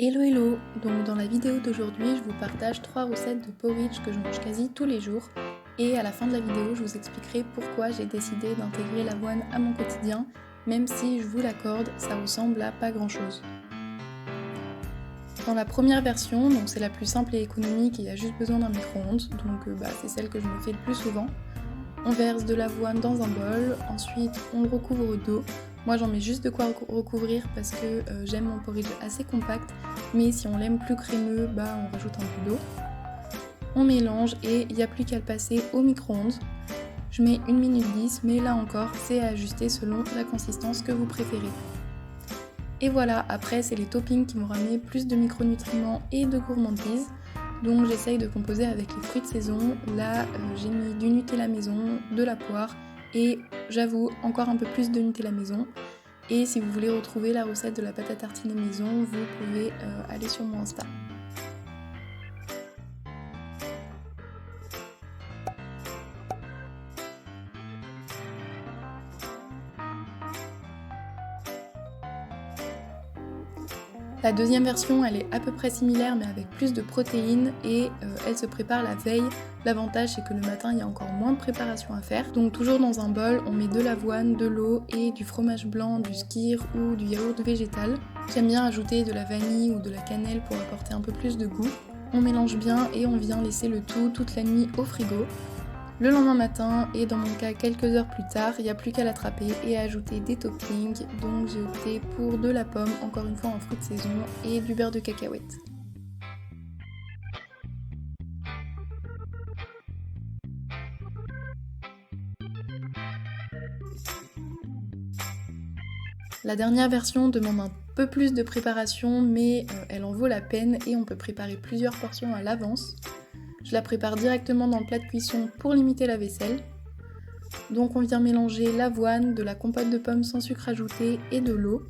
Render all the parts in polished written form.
Hello hello. Donc dans la vidéo d'aujourd'hui, je vous partage 3 recettes de porridge que je mange quasi tous les jours. Et à la fin de la vidéo, je vous expliquerai pourquoi j'ai décidé d'intégrer l'avoine à mon quotidien, même si je vous l'accorde, ça ressemble à pas grand chose. Dans la première version, donc c'est la plus simple et économique, il y a juste besoin d'un micro-ondes, donc c'est celle que je me fais le plus souvent. On verse de l'avoine dans un bol, ensuite on le recouvre d'eau. Moi j'en mets juste de quoi recouvrir parce que j'aime mon porridge assez compact, mais si on l'aime plus crémeux, on rajoute un peu d'eau. On mélange et il n'y a plus qu'à le passer au micro-ondes. Je mets 1 minute 10, mais là encore c'est à ajuster selon la consistance que vous préférez. Et voilà, après c'est les toppings qui m'ont ramené plus de micronutriments et de gourmandise. Donc j'essaye de composer avec les fruits de saison. Là j'ai mis du Nutella maison, de la poire et j'avoue encore un peu plus de Nutella maison. Et si vous voulez retrouver la recette de la pâte à tartiner maison, vous pouvez aller sur mon Insta. La deuxième version, elle est à peu près similaire mais avec plus de protéines et elle se prépare la veille. L'avantage c'est que le matin il y a encore moins de préparation à faire. Donc toujours dans un bol, on met de l'avoine, de l'eau et du fromage blanc, du skyr ou du yaourt végétal. J'aime bien ajouter de la vanille ou de la cannelle pour apporter un peu plus de goût. On mélange bien et on vient laisser le tout toute la nuit au frigo. Le lendemain matin, et dans mon cas quelques heures plus tard, il n'y a plus qu'à l'attraper et à ajouter des toppings. Donc j'ai opté pour de la pomme, encore une fois en fruits de saison, et du beurre de cacahuète. La dernière version demande un peu plus de préparation, mais elle en vaut la peine et on peut préparer plusieurs portions à l'avance. Je la prépare directement dans le plat de cuisson pour limiter la vaisselle. Donc on vient mélanger l'avoine, de la compote de pommes sans sucre ajouté et de l'eau.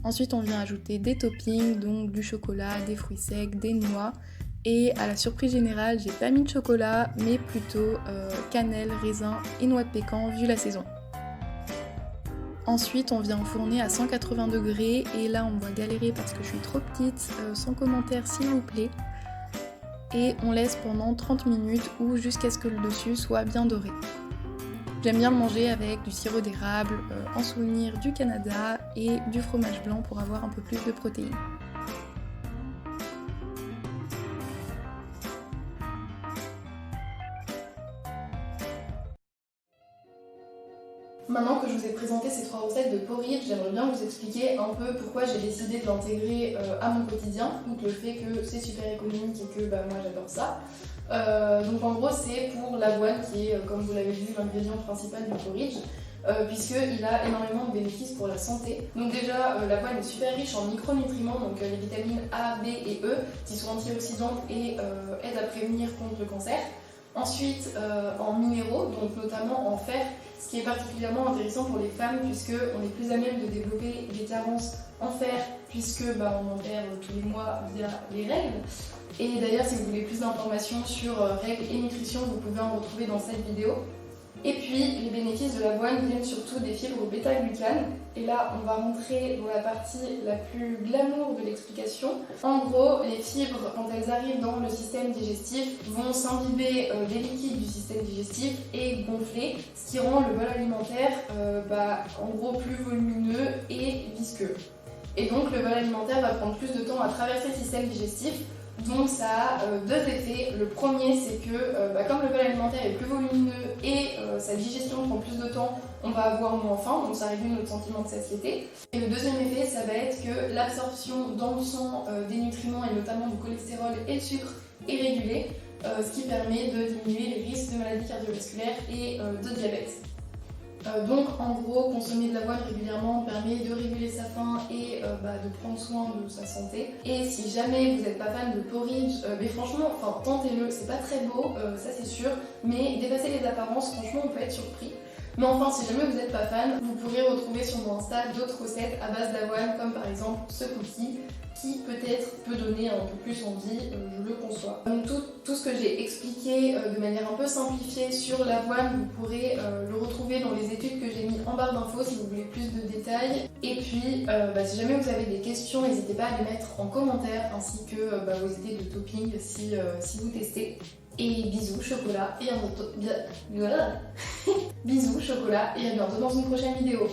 Ensuite on vient ajouter des toppings, donc du chocolat, des fruits secs, des noix. Et à la surprise générale, j'ai pas mis de chocolat, mais plutôt cannelle, raisin et noix de pécan vu la saison. Ensuite on vient enfourner à 180 degrés et là on va galérer parce que je suis trop petite, sans commentaire s'il vous plaît. Et on laisse pendant 30 minutes ou jusqu'à ce que le dessus soit bien doré. J'aime bien le manger avec du sirop d'érable, en souvenir du Canada et du fromage blanc pour avoir un peu plus de protéines. Maintenant que je vous ai présenté ces 3 recettes de porridge, j'aimerais bien vous expliquer un peu pourquoi j'ai décidé de l'intégrer à mon quotidien, outre le fait que c'est super économique et que moi j'adore ça. Donc en gros c'est pour l'avoine qui est, comme vous l'avez vu, l'ingrédient principal du porridge, puisqu'il a énormément de bénéfices pour la santé. Donc déjà l'avoine est super riche en micronutriments, donc les vitamines A, B et E, qui sont antioxydantes et aident à prévenir contre le cancer. Ensuite en minéraux, donc notamment en fer, ce qui est particulièrement intéressant pour les femmes puisqu'on est plus à même de développer des carences en fer puisque on en perd tous les mois via les règles. Et d'ailleurs si vous voulez plus d'informations sur règles et nutrition, vous pouvez en retrouver dans cette vidéo. Et puis les bénéfices de l'avoine viennent surtout des fibres bêta-glucanes. Et là on va rentrer dans la partie la plus glamour de l'explication. En gros, les fibres, quand elles arrivent dans le système digestif, vont s'imbiber des liquides du système digestif et gonfler, ce qui rend le bol alimentaire en gros plus volumineux et visqueux. Et donc le bol alimentaire va prendre plus de temps à traverser le système digestif. Donc ça a 2 effets. Le premier c'est que comme le bol alimentaire est plus volumineux et sa digestion prend plus de temps, on va avoir moins faim, donc ça réduit notre sentiment de satiété. Et le deuxième effet ça va être que l'absorption dans le sang des nutriments et notamment du cholestérol et le sucre est régulée, ce qui permet de diminuer les risques de maladies cardiovasculaires et de diabète. Donc en gros, consommer de l'avoine régulièrement permet de réguler sa faim et de prendre soin de sa santé. Et si jamais vous n'êtes pas fan de porridge, mais franchement, tentez-le, c'est pas très beau, ça c'est sûr, mais dépasser les apparences, franchement on peut être surpris. Mais enfin, si jamais vous n'êtes pas fan, vous pourrez retrouver sur mon Insta d'autres recettes à base d'avoine, comme par exemple ce cookie, qui peut-être peut donner un peu plus envie, je le conçois. Donc tout ce que j'ai expliqué de manière un peu simplifiée sur l'avoine, vous pourrez le retrouver dans les études que j'ai mis en barre d'infos si vous voulez plus de détails. Et puis, si jamais vous avez des questions, n'hésitez pas à les mettre en commentaire, ainsi que vos idées de topping si vous testez. Et bisous chocolat et à bientôt. Bisous chocolat et à bientôt dans une prochaine vidéo.